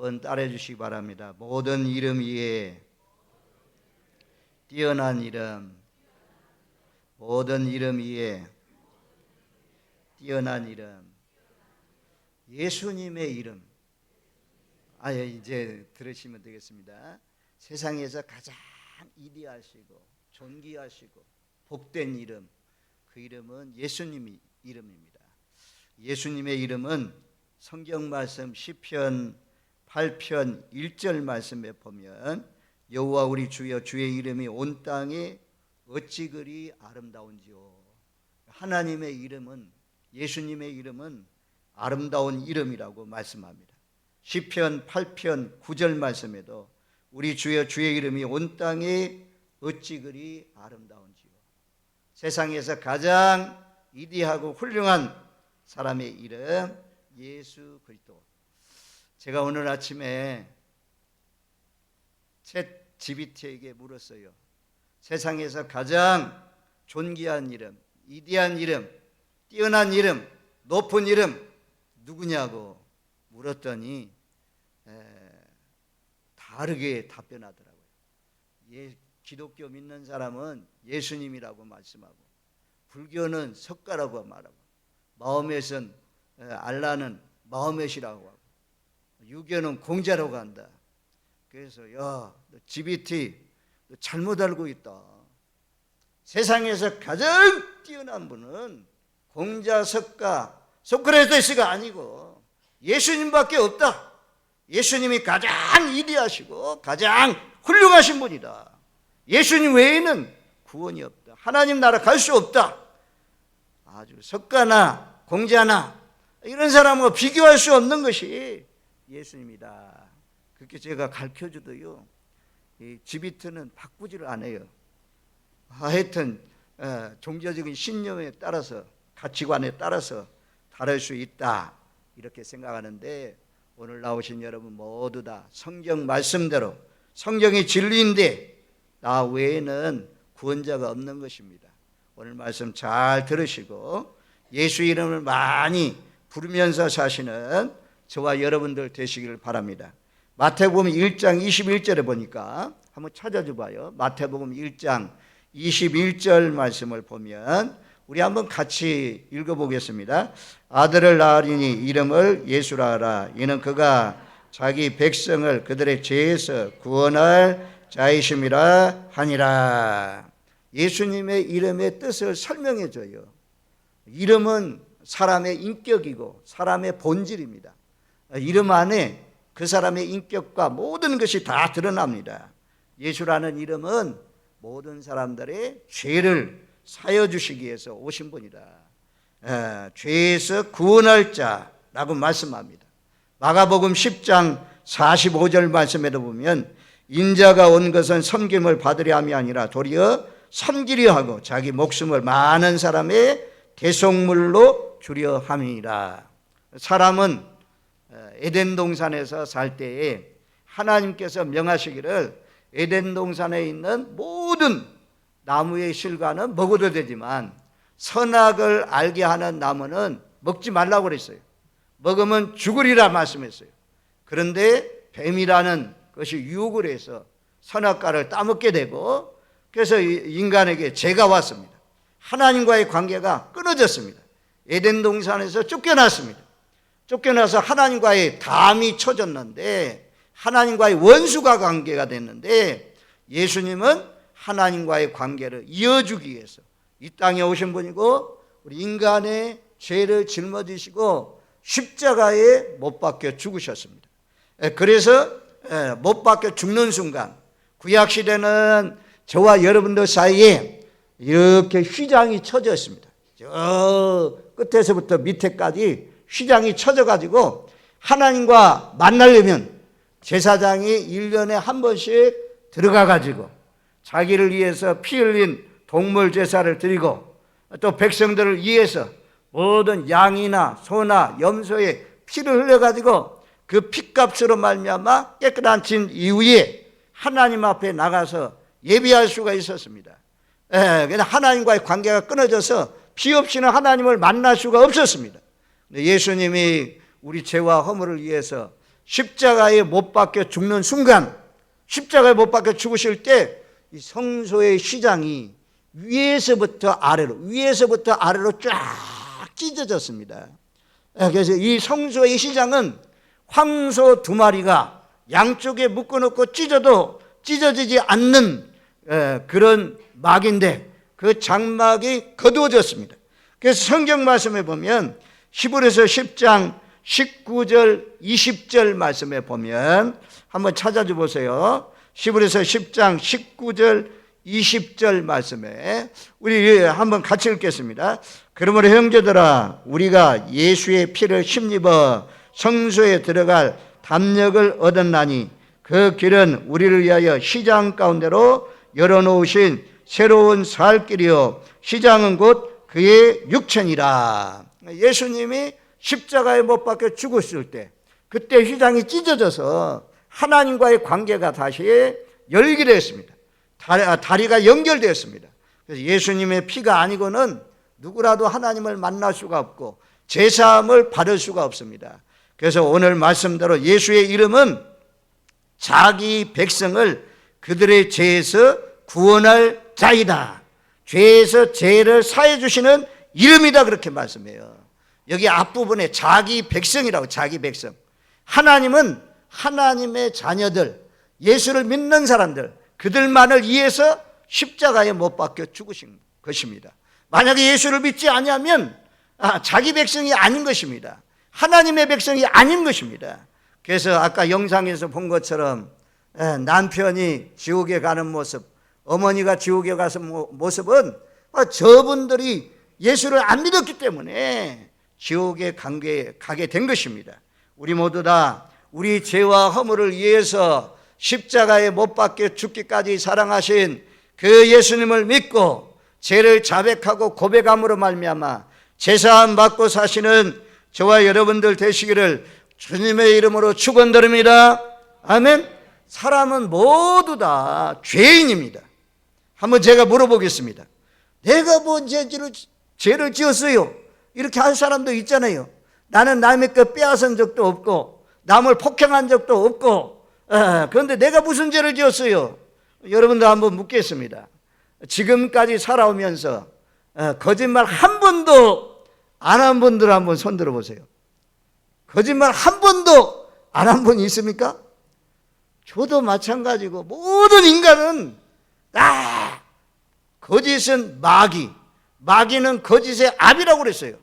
한번 따라해 주시기 바랍니다. 모든 이름 위에 뛰어난 이름, 모든 이름 위에 뛰어난 이름, 예수님의 이름. 이제 들으시면 되겠습니다. 세상에서 가장 이대하시고 존귀하시고 복된 이름, 그 이름은 예수님의 이름입니다. 예수님의 이름은 성경 말씀 시편 8편 1절 말씀에 보면 여호와 우리 주여 주의 이름이 온 땅에 어찌 그리 아름다운지요. 하나님의 이름은, 예수님의 이름은 아름다운 이름이라고 말씀합니다. 시편 8편 9절 말씀에도 우리 주여 주의 이름이 온 땅에 어찌 그리 아름다운지요. 세상에서 가장 위대하고 훌륭한 사람의 이름 예수 그리스도. 제가 오늘 아침에 챗GPT에게 물었어요. 세상에서 가장 존귀한 이름, 위대한 이름, 뛰어난 이름, 높은 이름 누구냐고 물었더니 다르게 답변하더라고요. 기독교 믿는 사람은 예수님이라고 말씀하고, 불교는 석가라고 말하고, 마호멧은 알라는 마호멧이라고 하고, 유교는 공자라고 한다. 그래서 너 GPT 너 잘못 알고 있다. 세상에서 가장 뛰어난 분은 공자, 석가, 소크라테스가 아니고 예수님밖에 없다. 예수님이 가장 위대하시고 가장 훌륭하신 분이다. 예수님 외에는 구원이 없다. 하나님 나라 갈 수 없다. 아주 석가나 공자나 이런 사람과 비교할 수 없는 것이 예수님이다. 그렇게 제가 가르쳐줘도요, 이 GPT는 바꾸지를 않아요. 하여튼 종교적인 신념에 따라서, 가치관에 따라서 다를 수 있다, 이렇게 생각하는데, 오늘 나오신 여러분 모두 다 성경 말씀대로 성경이 진리인데 나 외에는 구원자가 없는 것입니다. 오늘 말씀 잘 들으시고 예수 이름을 많이 부르면서 사시는 저와 여러분들 되시기를 바랍니다. 마태복음 1장 21절에 보니까 한번 찾아줘 봐요. 마태복음 1장 21절 말씀을 보면 우리 한번 같이 읽어보겠습니다. 아들을 낳으리니 이름을 예수라 하라. 이는 그가 자기 백성을 그들의 죄에서 구원할 자이심이라 하니라. 예수님의 이름의 뜻을 설명해 줘요. 이름은 사람의 인격이고 사람의 본질입니다. 이름 안에 그 사람의 인격과 모든 것이 다 드러납니다. 예수라는 이름은 모든 사람들의 죄를 사여 주시기 위해서 오신 분이다. 죄에서 구원할 자라고 말씀합니다. 마가복음 10장 45절 말씀에도 보면 인자가 온 것은 섬김을 받으려 함이 아니라 도리어 섬기려 하고 자기 목숨을 많은 사람의 대속물로 주려 함이니라. 사람은 에덴 동산에서 살 때에 하나님께서 명하시기를 에덴 동산에 있는 모든 나무의 실과는 먹어도 되지만 선악을 알게 하는 나무는 먹지 말라고 그랬어요. 먹으면 죽으리라 말씀했어요. 그런데 뱀이라는 것이 유혹을 해서 선악과를 따먹게 되고, 그래서 인간에게 죄가 왔습니다. 하나님과의 관계가 끊어졌습니다. 에덴 동산에서 쫓겨났습니다. 쫓겨나서 하나님과의 담이 쳐졌는데, 하나님과의 원수가 관계가 됐는데, 예수님은 하나님과의 관계를 이어주기 위해서 이 땅에 오신 분이고, 우리 인간의 죄를 짊어지시고 십자가에 못 박혀 죽으셨습니다. 그래서 못 박혀 죽는 순간, 구약시대는 저와 여러분들 사이에 이렇게 휘장이 쳐져 있습니다. 저 끝에서부터 밑에까지 휘장이 쳐져가지고 하나님과 만나려면 제사장이 1년에 한 번씩 들어가가지고 자기를 위해서 피 흘린 동물 제사를 드리고, 또 백성들을 위해서 모든 양이나 소나 염소의 피를 흘려가지고 그 피값으로 말미암아 깨끗한 진 이후에 하나님 앞에 나가서 예배할 수가 있었습니다. 그래서 하나님과의 관계가 끊어져서 피 없이는 하나님을 만날 수가 없었습니다. 예수님이 우리 죄와 허물을 위해서 십자가에 못 박혀 죽는 순간, 십자가에 못 박혀 죽으실 때 이 성소의 시장이 위에서부터 아래로 쫙 찢어졌습니다. 그래서 이 성소의 시장은 황소 2마리가 양쪽에 묶어놓고 찢어도 찢어지지 않는 그런 막인데 그 장막이 거두어졌습니다. 그래서 성경 말씀에 보면 히브리서 10장 19절 20절 말씀에 보면 한번 찾아줘 보세요. 히브리서 10장 19절 20절 말씀에 우리 한번 같이 읽겠습니다. 그러므로 형제들아 우리가 예수의 피를 힘입어 성소에 들어갈 담력을 얻었나니 그 길은 우리를 위하여 시장 가운데로 열어놓으신 새로운 살 길이요 시장은 곧 그의 육체니라. 예수님이 십자가에 못 박혀 죽었을 때 그때 시장이 찢어져서 하나님과의 관계가 다시 열게 되었습니다. 다리가 연결되었습니다. 그래서 예수님의 피가 아니고는 누구라도 하나님을 만날 수가 없고 제사함을 받을 수가 없습니다. 그래서 오늘 말씀대로 예수의 이름은 자기 백성을 그들의 죄에서 구원할 자이다. 죄에서 죄를 사해 주시는 이름이다 그렇게 말씀해요. 여기 앞부분에 자기 백성이라고, 자기 백성. 하나님은 하나님의 자녀들, 예수를 믿는 사람들, 그들만을 위해서 십자가에 못 박혀 죽으신 것입니다. 만약에 예수를 믿지 않으면 자기 백성이 아닌 것입니다. 하나님의 백성이 아닌 것입니다. 그래서 아까 영상에서 본 것처럼 남편이 지옥에 가는 모습, 어머니가 지옥에 가서 모습은 저분들이 예수를 안 믿었기 때문에 지옥에 가게 된 것입니다. 우리 모두 다 우리 죄와 허물을 위해서 십자가에 못 박혀 죽기까지 사랑하신 그 예수님을 믿고 죄를 자백하고 고백함으로 말미암아 제사함 받고 사시는 저와 여러분들 되시기를 주님의 이름으로 축원드립니다. 아멘. 사람은 모두 다 죄인입니다. 한번 제가 물어보겠습니다. 내가 뭐 죄를 지었어요? 이렇게 할 사람도 있잖아요. 나는 남의 것 빼앗은 적도 없고 남을 폭행한 적도 없고 그런데 내가 무슨 죄를 지었어요? 여러분들 한번 묻겠습니다. 지금까지 살아오면서 거짓말 한 번도 안 한 분들 한번 손 들어보세요. 거짓말 한 번도 안 한 분 있습니까? 저도 마찬가지고 모든 인간은 거짓은 마귀는 거짓의 압이라고 그랬어요.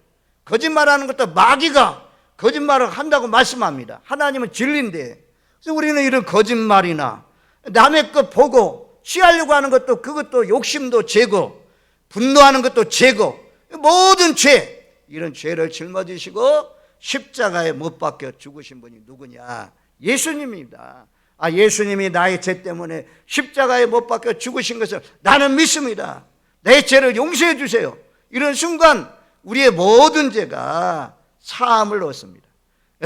거짓말하는 것도 마귀가 거짓말을 한다고 말씀합니다. 하나님은 진리인데. 그래서 우리는 이런 거짓말이나 남의 것 보고 취하려고 하는 것도 그것도 욕심도 죄고 분노하는 것도 죄고 모든 죄, 이런 죄를 짊어지시고 십자가에 못 박혀 죽으신 분이 누구냐? 예수님입니다. 예수님이 나의 죄 때문에 십자가에 못 박혀 죽으신 것을 나는 믿습니다. 내 죄를 용서해 주세요. 이런 순간 우리의 모든 죄가 사함을 얻습니다.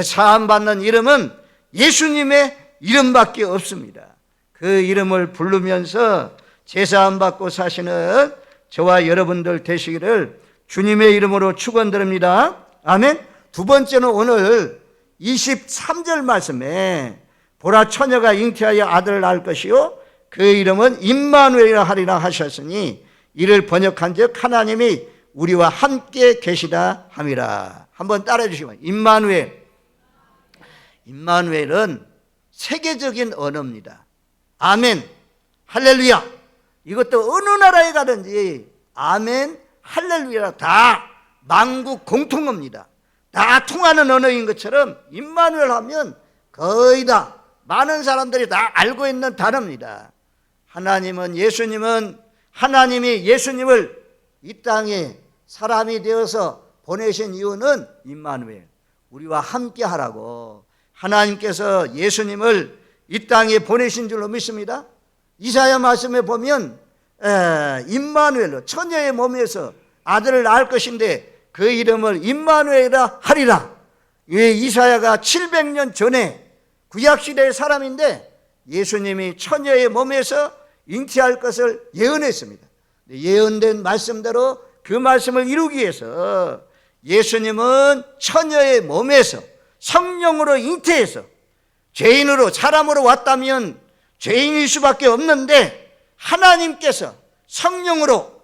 사함 받는 이름은 예수님의 이름밖에 없습니다. 그 이름을 부르면서 제사함 받고 사시는 저와 여러분들 되시기를 주님의 이름으로 축원드립니다. 아멘. 두 번째는 오늘 23절 말씀에 보라 처녀가 잉태하여 아들을 낳을 것이요 그 이름은 임마누엘이라 하리라 하셨으니 이를 번역한즉 하나님이 우리와 함께 계시다 함이라. 한번 따라해 주시면 임마누엘은 세계적인 언어입니다. 아멘, 할렐루야. 이것도 어느 나라에 가든지 아멘, 할렐루야 다 만국 공통어입니다. 다 통하는 언어인 것처럼 임마누엘 하면 거의 다 많은 사람들이 다 알고 있는 단어입니다. 하나님이 예수님을 이 땅에 사람이 되어서 보내신 이유는 임마누엘, 우리와 함께 하라고 하나님께서 예수님을 이 땅에 보내신 줄로 믿습니다. 이사야 말씀에 보면 임마누엘로 처녀의 몸에서 아들을 낳을 것인데 그 이름을 임마누엘이라 하리라. 이사야가 700년 전에 구약시대의 사람인데 예수님이 처녀의 몸에서 잉태할 것을 예언했습니다. 예언된 말씀대로 그 말씀을 이루기 위해서 예수님은 처녀의 몸에서 성령으로 잉태해서 죄인으로 사람으로 왔다면 죄인일 수밖에 없는데 하나님께서 성령으로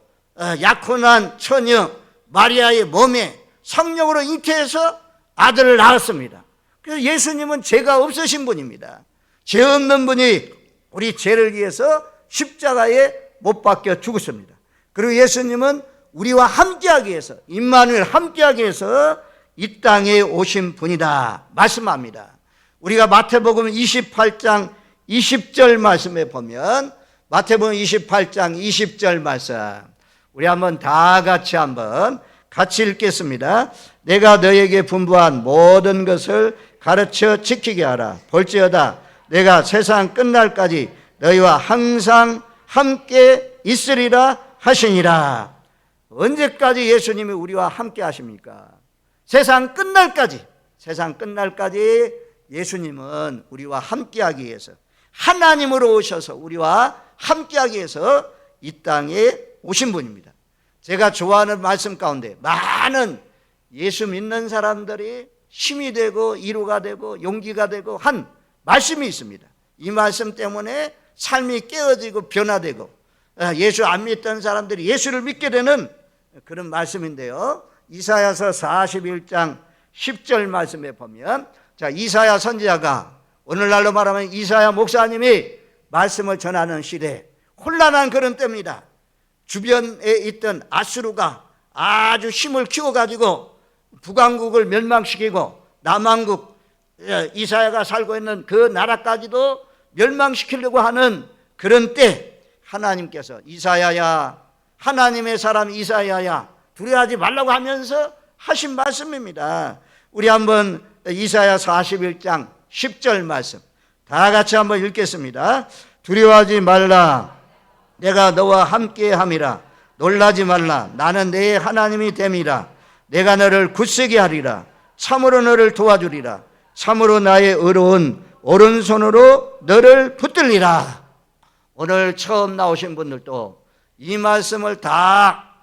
약혼한 처녀 마리아의 몸에 성령으로 잉태해서 아들을 낳았습니다. 그래서 예수님은 죄가 없으신 분입니다. 죄 없는 분이 우리 죄를 위해서 십자가에 못 박혀 죽었습니다. 그리고 예수님은 우리와 함께하기 위해서, 임마누엘 함께하기 위해서 이 땅에 오신 분이다 말씀합니다. 우리가 마태복음 28장 20절 말씀에 보면, 마태복음 28장 20절 말씀, 우리 한번 다 같이 같이 읽겠습니다. 내가 너에게 분부한 모든 것을 가르쳐 지키게 하라. 볼지어다 내가 세상 끝날까지 너희와 항상 함께 있으리라 하시니라. 언제까지 예수님이 우리와 함께 하십니까? 세상 끝날까지. 세상 끝날까지 예수님은 우리와 함께하기 위해서, 하나님으로 오셔서 우리와 함께하기 위해서 이 땅에 오신 분입니다. 제가 좋아하는 말씀 가운데 많은 예수 믿는 사람들이 힘이 되고 위로가 되고 용기가 되고 한 말씀이 있습니다. 이 말씀 때문에 삶이 깨어지고 변화되고 예수 안 믿던 사람들이 예수를 믿게 되는 그런 말씀인데요. 이사야서 41장 10절 말씀에 보면, 자, 이사야 선지자가, 오늘날로 말하면 이사야 목사님이 말씀을 전하는 시대, 혼란한 그런 때입니다. 주변에 있던 아수르가 아주 힘을 키워가지고 북왕국을 멸망시키고 남왕국, 이사야가 살고 있는 그 나라까지도 멸망시키려고 하는 그런 때 하나님께서 이사야야, 하나님의 사람 이사야야, 두려워하지 말라고 하면서 하신 말씀입니다. 우리 한번 이사야 41장 10절 말씀 다 같이 한번 읽겠습니다. 두려워하지 말라, 내가 너와 함께 함이라. 놀라지 말라, 나는 내 하나님이 됨이라. 내가 너를 굳세게 하리라. 참으로 너를 도와주리라. 참으로 나의 의로운 오른손으로 너를 붙들리라. 오늘 처음 나오신 분들도 이 말씀을 다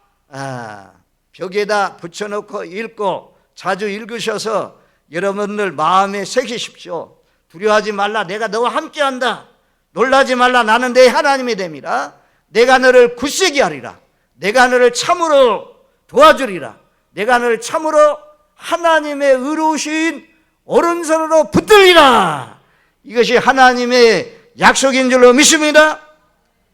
벽에다 붙여놓고 읽고 자주 읽으셔서 여러분들 마음에 새기십시오. 두려워하지 말라, 내가 너와 함께한다. 놀라지 말라, 나는 내 하나님이 됨이라. 내가 너를 굳세게 하리라. 내가 너를 참으로 도와주리라. 내가 너를 참으로 하나님의 의로우신 오른손으로 붙들리라. 이것이 하나님의 약속인 줄로 믿습니다.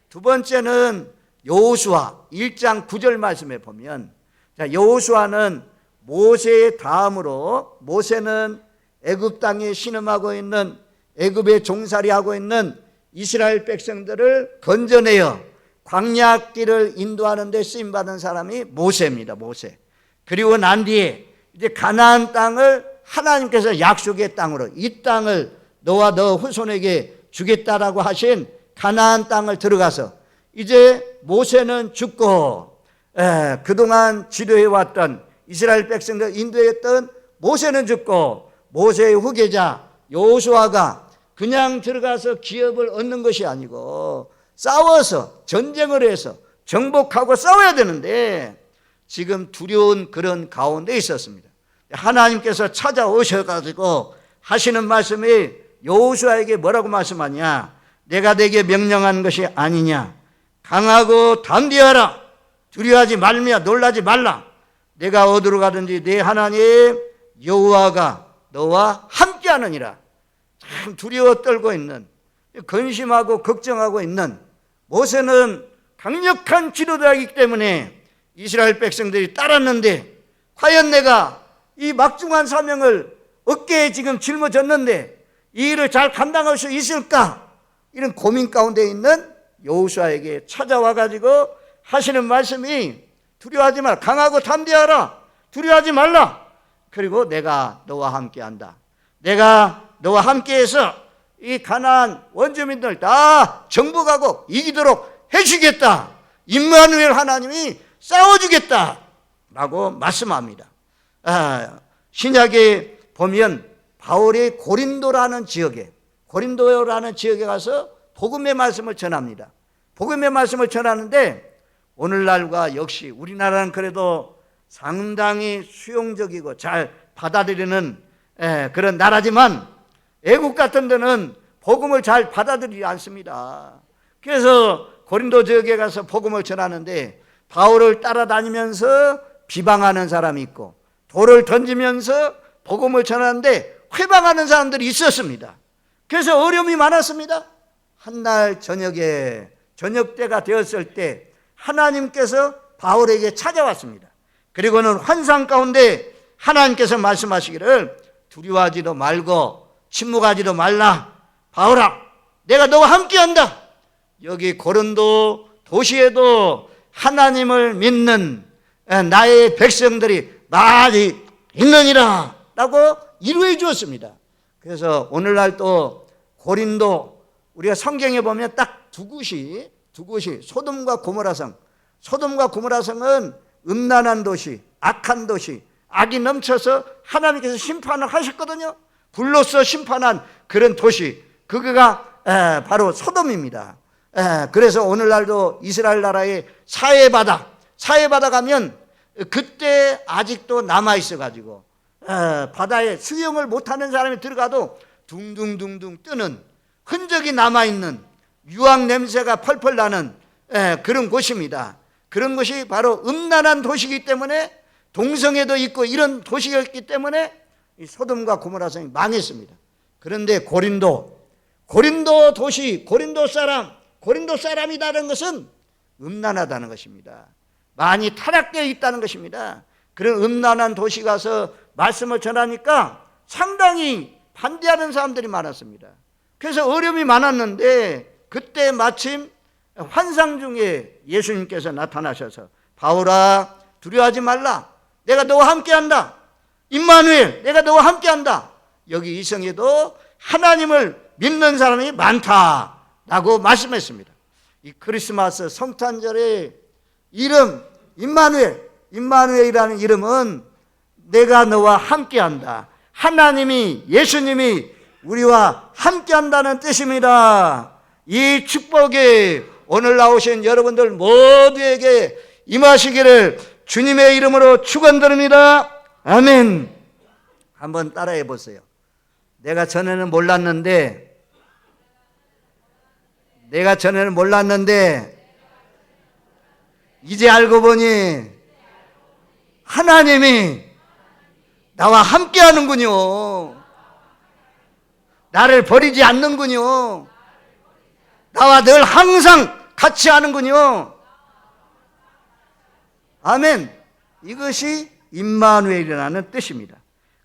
두 번째는 여호수아 1장 9절 말씀에 보면, 여호수아는 모세의 다음으로, 모세는 애굽 땅에 신음하고 있는, 애굽에 종살이하고 있는 이스라엘 백성들을 건져내어 광야길을 인도하는 데 쓰임받은 사람이 모세입니다. 모세. 그리고 난 뒤에 이제 가나안 땅을 하나님께서 약속의 땅으로, 이 땅을 너와 너 후손에게 주겠다라고 하신 가나안 땅을 들어가서 이제 모세는 죽고, 그동안 지도해왔던 이스라엘 백성들 인도했던 모세는 죽고, 모세의 후계자 여호수아가 그냥 들어가서 기업을 얻는 것이 아니고 싸워서, 전쟁을 해서 정복하고 싸워야 되는데 지금 두려운 그런 가운데 있었습니다. 하나님께서 찾아오셔가지고 하시는 말씀이 여호수아에게 뭐라고 말씀하냐? 내가 네게 명령한 것이 아니냐? 강하고 담대하라. 두려워하지 말며 놀라지 말라. 내가 어디로 가든지 네 하나님 여호와가 너와 함께하느니라. 참 두려워 떨고 있는, 근심하고 걱정하고 있는 모세는 강력한 지도자이기 때문에 이스라엘 백성들이 따랐는데, 과연 내가 이 막중한 사명을 어깨에 지금 짊어졌는데 이 일을 잘 감당할 수 있을까? 이런 고민 가운데 있는 여호수아에게 찾아와 가지고 하시는 말씀이, 두려워하지 말라, 강하고 담대하라, 두려워하지 말라. 그리고 내가 너와 함께한다. 내가 너와 함께해서 이 가나안 원주민들 다 정복하고 이기도록 해주겠다. 임마누엘 하나님이 싸워주겠다 라고 말씀합니다. 신약에 보면 바울이 고린도라는 지역에 가서 복음의 말씀을 전합니다. 복음의 말씀을 전하는데, 오늘날과 역시 우리나라는 그래도 상당히 수용적이고 잘 받아들이는 그런 나라지만, 애국 같은 데는 복음을 잘 받아들이지 않습니다. 그래서 고린도 지역에 가서 복음을 전하는데 바울을 따라다니면서 비방하는 사람이 있고 돌을 던지면서 복음을 전하는데 회방하는 사람들이 있었습니다. 그래서 어려움이 많았습니다. 한날 저녁에 저녁 때가 되었을 때 하나님께서 바울에게 찾아왔습니다. 그리고는 환상 가운데 하나님께서 말씀하시기를 두려워하지도 말고 침묵하지도 말라. 바울아, 내가 너와 함께한다. 여기 고린도 도시에도 하나님을 믿는 나의 백성들이 많이 있느니라 라고 이루어 주었습니다. 그래서 오늘날 또 고린도 우리가 성경에 보면 딱 두 곳이 소돔과 고모라성. 소돔과 고모라성은 음란한 도시, 악한 도시, 악이 넘쳐서 하나님께서 심판을 하셨거든요. 불로서 심판한 그런 도시, 그거가 바로 소돔입니다. 그래서 오늘날도 이스라엘 나라의 사해바다 가면 그때 아직도 남아있어가지고 바다에 수영을 못하는 사람이 들어가도 둥둥둥둥 뜨는 흔적이 남아있는 유황 냄새가 펄펄 나는 그런 곳입니다. 그런 곳이 바로 음란한 도시이기 때문에 동성애도 있고 이런 도시였기 때문에 이 소돔과 고모라성이 망했습니다. 그런데 고린도 도시, 고린도 사람이라는 것은 음란하다는 것입니다. 많이 타락되어 있다는 것입니다. 그런 음란한 도시 가서 말씀을 전하니까 상당히 반대하는 사람들이 많았습니다. 그래서 어려움이 많았는데 그때 마침 환상 중에 예수님께서 나타나셔서 바울아, 두려워하지 말라. 내가 너와 함께한다. 임마누엘, 내가 너와 함께한다. 여기 이성에도 하나님을 믿는 사람이 많다라고 말씀했습니다. 이 크리스마스 성탄절의 이름 임마누엘이라는 이름은 내가 너와 함께한다. 하나님이, 예수님이 우리와 함께한다는 뜻입니다. 이 축복이 오늘 나오신 여러분들 모두에게 임하시기를 주님의 이름으로 축원드립니다. 아멘. 한번 따라해 보세요. 내가 전에는 몰랐는데 이제 알고 보니 하나님이 나와 함께 하는군요. 나를 버리지 않는군요. 나와 늘 항상 같이 하는군요. 아멘. 이것이 임마누엘이라는 뜻입니다.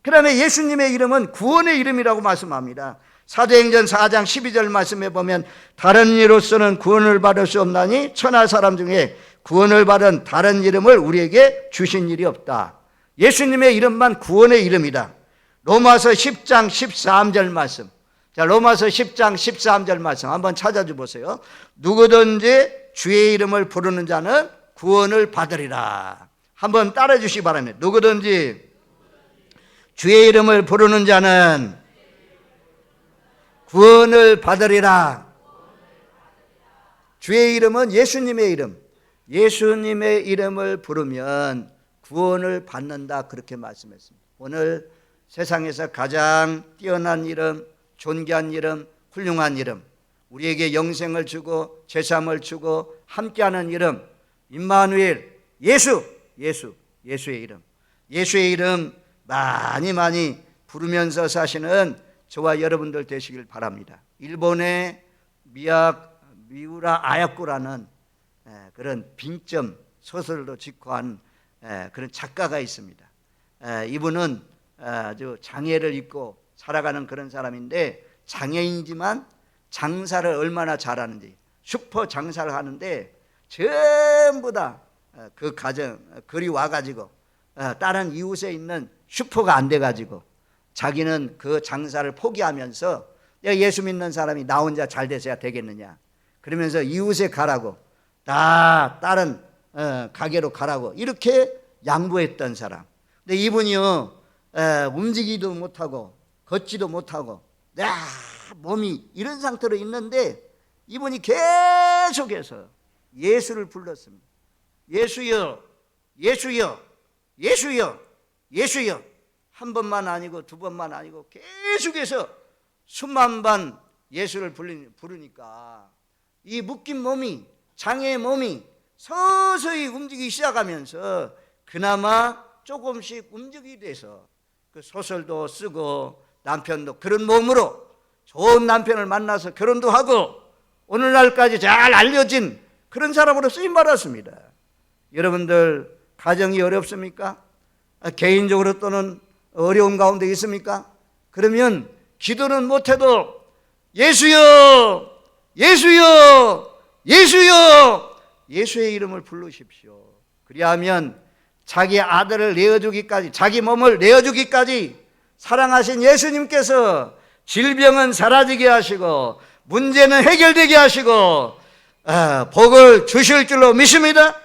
그 다음에 예수님의 이름은 구원의 이름이라고 말씀합니다. 사도행전 4장 12절 말씀에 보면 다른 이로서는 구원을 받을 수 없나니 천하 사람 중에 구원을 받은 다른 이름을 우리에게 주신 일이 없다. 예수님의 이름만 구원의 이름이다. 로마서 10장 13절 말씀. 자, 로마서 10장 13절 말씀 한번 찾아줘 보세요. 누구든지 주의 이름을 부르는 자는 구원을 받으리라. 한번 따라해 주시기 바랍니다. 누구든지 주의 이름을 부르는 자는 구원을 받으리라. 주의 이름은 예수님의 이름. 예수님의 이름을 부르면 구원을 받는다, 그렇게 말씀했습니다. 오늘 세상에서 가장 뛰어난 이름, 존귀한 이름, 훌륭한 이름, 우리에게 영생을 주고 제삼을 주고 함께하는 이름, 임마누엘, 예수의 이름. 예수의 이름 많이 부르면서 사시는 저와 여러분들 되시길 바랍니다. 일본의 미우라 아야코라는 그런 빙점 소설도 직구한 그런 작가가 있습니다. 이분은 아주 장애를 입고 살아가는 그런 사람인데 장애인이지만 장사를 얼마나 잘하는지, 슈퍼 장사를 하는데 전부 다 그 가정 그리 와가지고 다른 이웃에 있는 슈퍼가 안 돼가지고 자기는 그 장사를 포기하면서 예수 믿는 사람이 나 혼자 잘 돼서야 되겠느냐 그러면서 이웃에 가라고, 다 다른 가게로 가라고 이렇게 양보했던 사람. 근데 이분이요 움직이지도 못하고 걷지도 못하고 몸이 이런 상태로 있는데 이분이 계속해서 예수를 불렀습니다. 예수여, 예수여, 예수여, 예수여. 한 번만 아니고 두 번만 아니고 계속해서 수만 예수를 부르니까 이 묶인 몸이, 장애의 몸이 서서히 움직이기 시작하면서 그나마 조금씩 움직이게 돼서 그 소설도 쓰고 남편도 그런 몸으로 좋은 남편을 만나서 결혼도 하고 오늘날까지 잘 알려진 그런 사람으로 쓰임받았습니다. 여러분들 가정이 어렵습니까? 개인적으로 또는 어려운 가운데 있습니까? 그러면 기도는 못해도 예수여, 예수여, 예수여, 예수의 이름을 부르십시오. 그리하면 자기 아들을 내어주기까지, 자기 몸을 내어주기까지 사랑하신 예수님께서 질병은 사라지게 하시고 문제는 해결되게 하시고 복을 주실 줄로 믿습니다.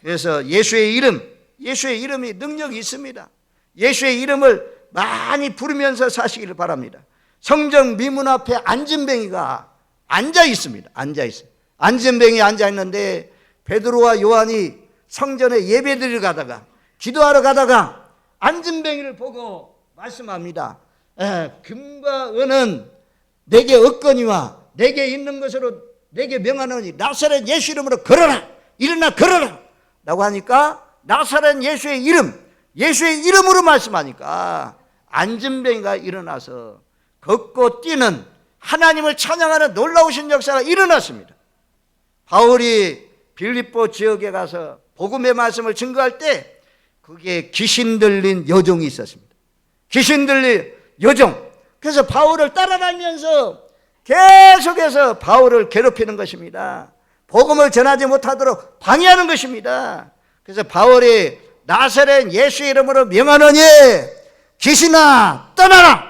그래서 예수의 이름이 능력이 있습니다. 예수의 이름을 많이 부르면서 사시기를 바랍니다. 성전 미문 앞에 안진뱅이가 앉아 있습니다. 안진뱅이 앉아 있는데 베드로와 요한이 성전에 예배드리러 가다가, 기도하러 가다가 안진뱅이를 보고 말씀합니다. 금과 은은 내게 없거니와 내게 있는 것으로 내게 명하노니 나사렛 예수 이름으로 걸어라, 일어나 걸어라 라고 하니까 나사렛 예수의 이름으로 말씀하니까 안진뱅이가 일어나서 걷고 뛰는, 하나님을 찬양하는 놀라우신 역사가 일어났습니다. 바울이 빌립보 지역에 가서 복음의 말씀을 증거할 때 그게 귀신 들린 여종이 있었습니다. 귀신 들린 여종. 그래서 바울을 따라다니면서 계속해서 바울을 괴롭히는 것입니다. 복음을 전하지 못하도록 방해하는 것입니다. 그래서 바울이 나사렛 예수 이름으로 명하노니 귀신아 떠나라,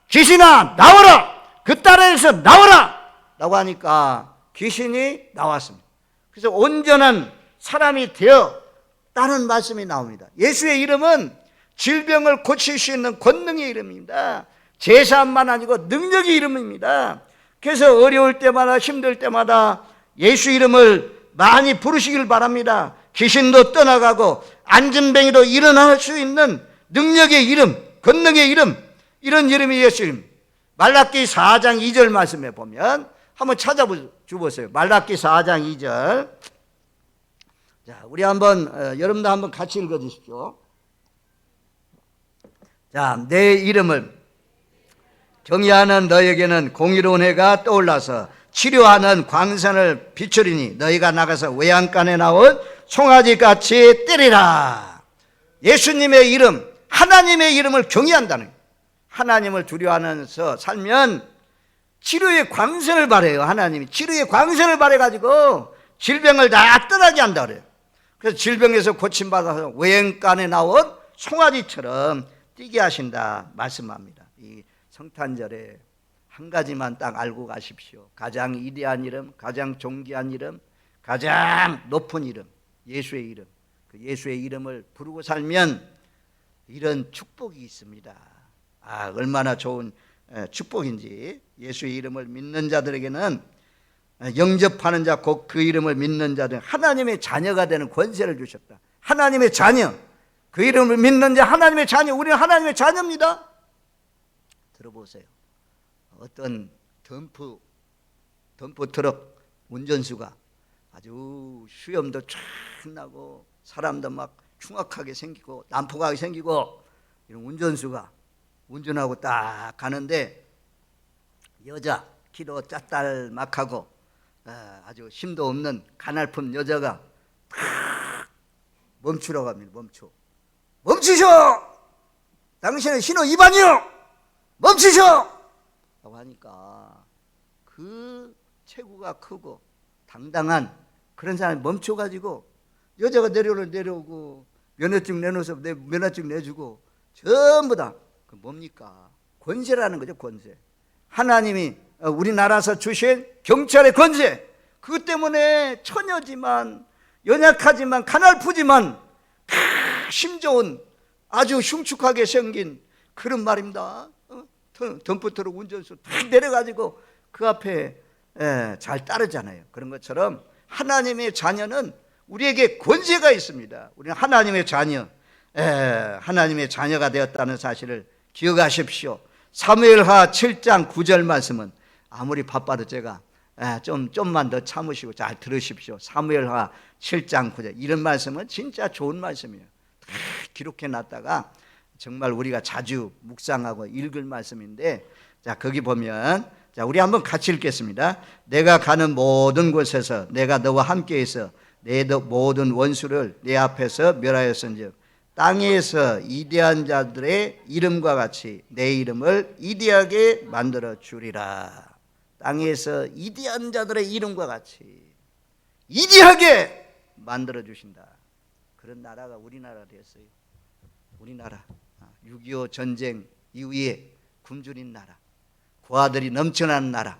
귀신아 나와라, 그 딸에게서 나와라 라고 하니까 귀신이 나왔습니다. 그래서 온전한 사람이 되었다는 말씀이 나옵니다. 예수의 이름은 질병을 고칠 수 있는 권능의 이름입니다. 제사만 아니고 능력의 이름입니다. 그래서 어려울 때마다 힘들 때마다 예수 이름을 많이 부르시길 바랍니다. 귀신도 떠나가고 안진뱅이도 일어날 수 있는 능력의 이름, 권능의 이름, 이런 이름이 예수 이름. 말라기 4장 2절 말씀에 보면 한번 찾아보세요. 말라기 4장 2절. 자, 우리 여러분도 한번 같이 읽어 주십시오. 자, 내 이름을 경외하는 너에게는 공의로운 해가 떠올라서 치료하는 광선을 비추리니 너희가 나가서 외양간에 나온 송아지같이 때리라. 예수님의 이름, 하나님의 이름을 경외한다는 거예요. 하나님을 두려워하면서 살면 치료의 광선을 발해요. 하나님이 치료의 광선을 발해가지고 질병을 다 떠나게 한다 그래요. 그래서 질병에서 고침받아서 외양간에 나온 송아지처럼 뛰게 하신다 말씀합니다. 이 성탄절에 한 가지만 딱 알고 가십시오. 가장 위대한 이름, 가장 존귀한 이름, 가장 높은 이름, 예수의 이름. 그 예수의 이름을 부르고 살면 이런 축복이 있습니다. 얼마나 좋은 축복인지. 예수의 이름을 믿는 자들에게는, 영접하는 자 곧 그 이름을 믿는 자들, 하나님의 자녀가 되는 권세를 주셨다. 하나님의 자녀, 그 이름을 믿는 자 하나님의 자녀. 우리는 하나님의 자녀입니다. 들어보세요. 어떤 덤프 트럭 운전수가 아주 수염도 쫙 나고 사람도 막 흉악하게 생기고 난폭하게 생기고, 이런 운전수가 운전하고 딱 가는데 여자 키도 짭짤막하고 아주 힘도 없는 가날픈 여자가 탁 멈추라고 합니다. 멈추셔! 당신은 신호 위반이요! 멈추셔! 라고 하니까 그 체구가 크고 당당한 그런 사람이 멈춰가지고 여자가 내려오고 면허증 내놓아서 면허증 내주고 전부 다 그 뭡니까? 권세라는 거죠. 권세. 하나님이 우리나라에서 주신 경찰의 권세. 그것 때문에 처녀지만 연약하지만 가날프지만 힘 좋은 아주 흉측하게 생긴 그런 말입니다. 덤프트럭 운전수 탁 내려가지고 그 앞에 잘 따르잖아요. 그런 것처럼 하나님의 자녀는 우리에게 권세가 있습니다. 우리는 하나님의 자녀, 하나님의 자녀가 되었다는 사실을 기억하십시오. 사무엘하 7장 9절 말씀은 아무리 바빠도 제가 좀만 더 참으시고 잘 들으십시오. 사무엘하 7장 9절 이런 말씀은 진짜 좋은 말씀이에요. 다 기록해 놨다가 정말 우리가 자주 묵상하고 읽을 말씀인데, 자 거기 보면, 자 우리 한번 같이 읽겠습니다. 내가 가는 모든 곳에서 내가 너와 함께 있어 내 모든 원수를 내 앞에서 멸하였은즉 땅에서 이대한 자들의 이름과 같이 내 이름을 이대하게 만들어 주리라. 땅에서 이대한 자들의 이름과 같이 이대하게 만들어 주신다. 그런 나라가 우리나라 됐어요. 우리나라 6.25 전쟁 이후에 굶주린 나라, 고아들이 넘쳐나는 나라,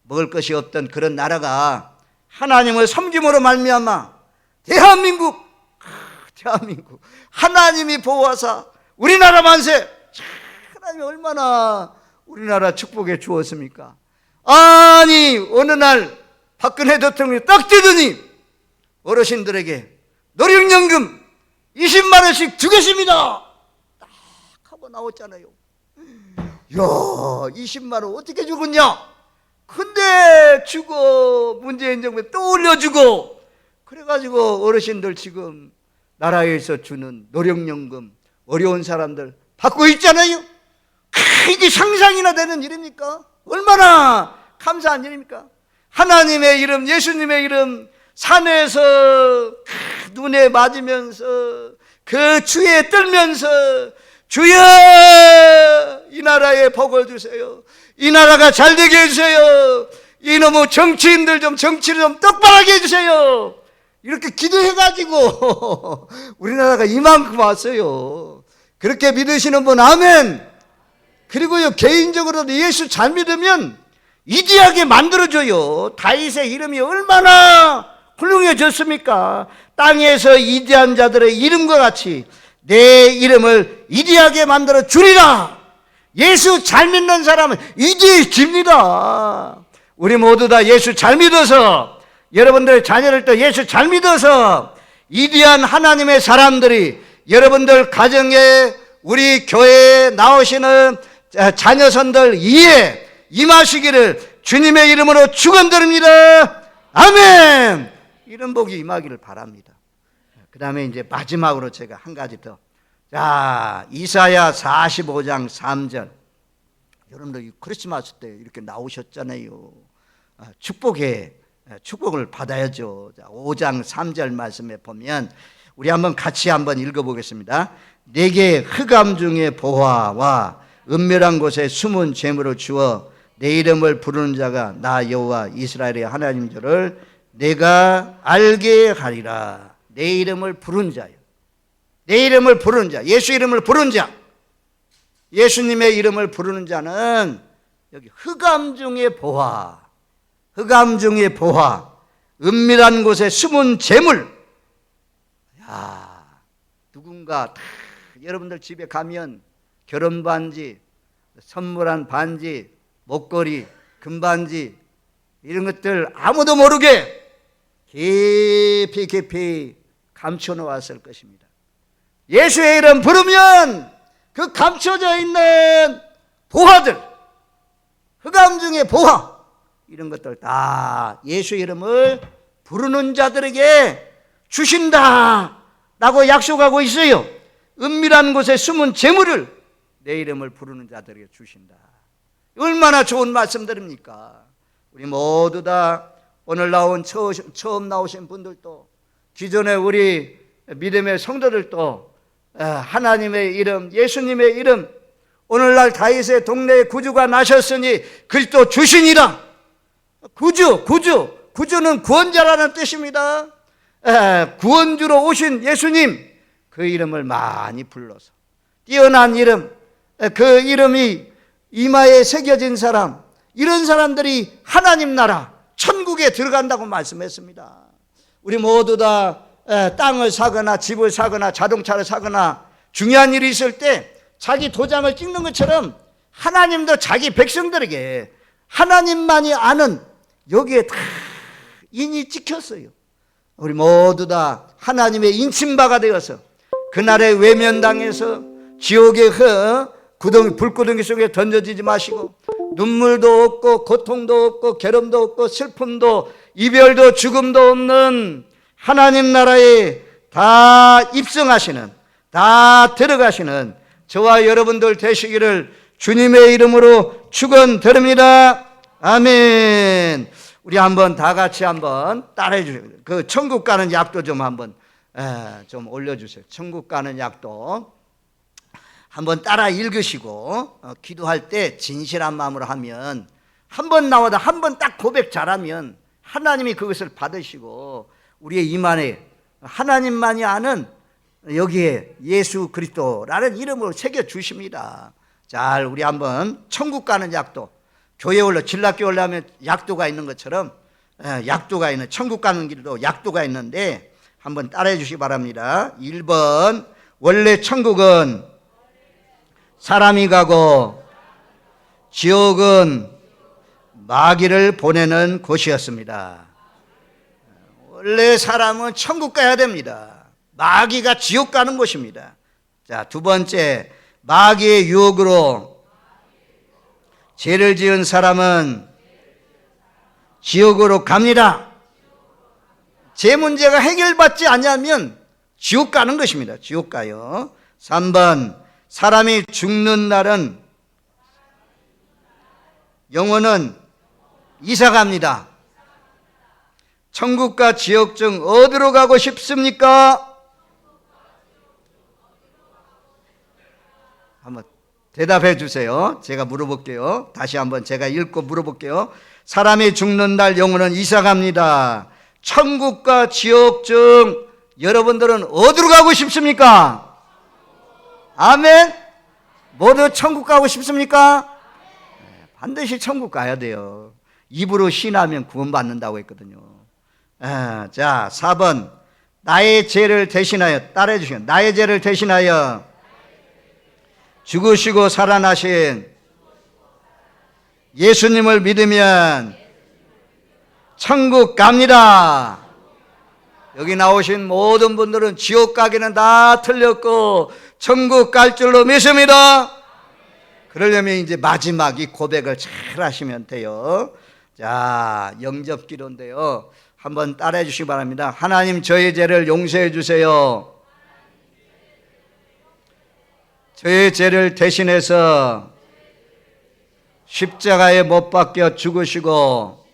먹을 것이 없던 그런 나라가 하나님을 섬김으로 말미암아 대한민국 하나님이 보호하사 우리나라 만세. 하나님이 얼마나 우리나라 축복해 주었습니까? 아니 어느 날 박근혜 대통령이 딱 뜨더니 어르신들에게 노령연금 20만 원씩 주겠습니다 딱 하고 나왔잖아요. 야 20만 원 어떻게 주겠냐? 근데 주고 문재인 정부에 또 올려주고 그래가지고 어르신들 지금 나라에서 주는 노령연금 어려운 사람들 받고 있잖아요. 이게 상상이나 되는 일입니까? 얼마나 감사한 일입니까? 하나님의 이름, 예수님의 이름 산에서 눈에 맞으면서 그 주에 떨면서 주여 이 나라에 복을 주세요. 이 나라가 잘 되게 해주세요. 이놈의 정치인들 좀 정치를 좀 똑바르게 해주세요. 이렇게 기도해가지고 우리나라가 이만큼 왔어요. 그렇게 믿으시는 분 아멘. 그리고요 개인적으로도 예수 잘 믿으면 이디하게 만들어줘요. 다윗의 이름이 얼마나 훌륭해졌습니까? 땅에서 이디한 자들의 이름과 같이 내 이름을 이디하게 만들어 주리라. 예수 잘 믿는 사람은 이디해집니다. 우리 모두 다 예수 잘 믿어서, 여러분들의 자녀를 또 예수 잘 믿어서 이디한 하나님의 사람들이 여러분들 가정에 우리 교회에 나오시는 자녀선들 이에 임하시기를 주님의 이름으로 축원드립니다. 아멘. 이런 복이 임하기를 바랍니다. 그 다음에 이제 마지막으로 제가 한 가지 더. 자, 이사야 45장 3절. 여러분들 크리스마스 때 이렇게 나오셨잖아요. 축복을 받아야죠. 자, 5장 3절 말씀에 보면 우리 한번 같이 한번 읽어보겠습니다. 내게 흑암 중에 보화와 은밀한 곳에 숨은 재물을 주어 내 이름을 부르는 자가 나 여호와 이스라엘의 하나님 줄을 내가 알게 하리라. 내 이름을 부른 자요. 내 이름을 부르는 자, 예수 이름을 부르는 자, 예수님의 이름을 부르는 자는 여기 흑암 중에 보화, 흑암 중에 보화, 은밀한 곳에 숨은 재물. 야, 누군가 여러분들 집에 가면 결혼 반지, 선물한 반지, 목걸이, 금반지 이런 것들 아무도 모르게 깊이 감춰 놓았을 것입니다. 예수의 이름 부르면 그 감춰져 있는 보화들, 흑암 중에 보화, 이런 것들 다 예수 이름을 부르는 자들에게 주신다라고 약속하고 있어요. 은밀한 곳에 숨은 재물을 내 이름을 부르는 자들에게 주신다. 얼마나 좋은 말씀들입니까? 우리 모두 다 오늘 처음 나오신 분들도, 기존에 우리 믿음의 성도들도 하나님의 이름, 예수님의 이름, 오늘날 다윗의 동네에 구주가 나셨으니 그리스도 주시니라. 구주는 구원자라는 뜻입니다. 구원주로 오신 예수님, 그 이름을 많이 불러서 뛰어난 이름, 그 이름이 이마에 새겨진 사람, 이런 사람들이 하나님 나라 천국에 들어간다고 말씀했습니다. 우리 모두 다 땅을 사거나 집을 사거나 자동차를 사거나 중요한 일이 있을 때 자기 도장을 찍는 것처럼 하나님도 자기 백성들에게 하나님만이 아는 여기에 다 인이 찍혔어요. 우리 모두 다 하나님의 인침바가 되어서 그날에 외면당해서 지옥에 불구덩이 속에 던져지지 마시고 눈물도 없고 고통도 없고 괴로움도 없고 슬픔도 이별도 죽음도 없는 하나님 나라에 다 입성하시는, 다 들어가시는 저와 여러분들 되시기를 주님의 이름으로 축원드립니다. 아멘. 우리 한번 다 같이 한번 따라해 주세요. 그 천국 가는 약도 좀 한번 좀 올려주세요. 천국 가는 약도 한번 따라 읽으시고 기도할 때 진실한 마음으로 하면 한 번 나와도 한 번 딱 고백 잘하면 하나님이 그것을 받으시고 우리의 입 안에 하나님만이 아는 여기에 예수 그리스도라는 이름으로 새겨주십니다. 잘 우리 한번 천국 가는 약도, 교회 올라 진락교 올라면 약도가 있는 것처럼 약도가 있는, 천국 가는 길도 약도가 있는데 한번 따라해 주시기 바랍니다. 1번, 원래 천국은 사람이 가고 지옥은 마귀를 보내는 곳이었습니다. 원래 사람은 천국 가야 됩니다. 마귀가 지옥 가는 곳입니다. 자, 두 번째, 마귀의 유혹으로 죄를 지은 사람은 지옥으로 갑니다. 제 문제가 해결받지 않으면 지옥 가는 것입니다. 지옥 가요. 3번, 사람이 죽는 날은 영혼은 이사 갑니다. 천국과 지옥 중 어디로 가고 싶습니까? 한번 대답해 주세요. 제가 물어볼게요. 다시 한번 제가 읽고 물어볼게요. 사람이 죽는 날 영혼은 이사 갑니다. 천국과 지옥 중 여러분들은 어디로 가고 싶습니까? 아멘. 모두 천국 가고 싶습니까? 반드시 천국 가야 돼요. 입으로 신하면 구원받는다고 했거든요. 자, 4번, 나의 죄를 대신하여, 따라해 주시면, 나의 죄를 대신하여 죽으시고 살아나신 예수님을 믿으면 천국 갑니다. 여기 나오신 모든 분들은 지옥 가기는 다 틀렸고 천국 갈 줄로 믿습니다. 그러려면 이제 마지막 이 고백을 잘 하시면 돼요. 자, 영접 기도인데요. 한번 따라해 주시기 바랍니다. 하나님, 저의 죄를 용서해 주세요. 저의 죄를 대신해서 십자가에 못 박혀 죽으시고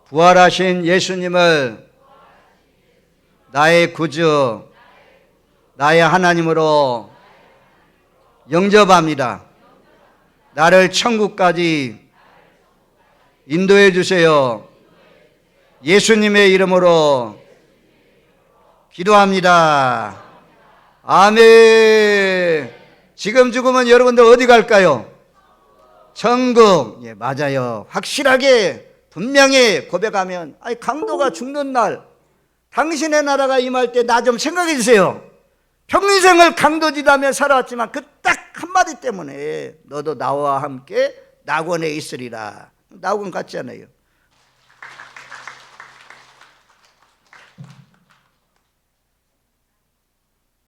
부활하신 예수님을 나의 구주, 나의 하나님으로 영접합니다. 나를 천국까지 인도해 주세요. 예수님의 이름으로 기도합니다. 아멘. 지금 죽으면 여러분들 어디 갈까요? 천국. 예, 맞아요. 확실하게 분명히 고백하면, 아니, 강도가 죽는 날 당신의 나라가 임할 때 나 좀 생각해 주세요. 평생을 강도짓하며 살아왔지만 그 딱 한마디 때문에 너도 나와 함께 낙원에 있으리라. 낙원 같지 않아요?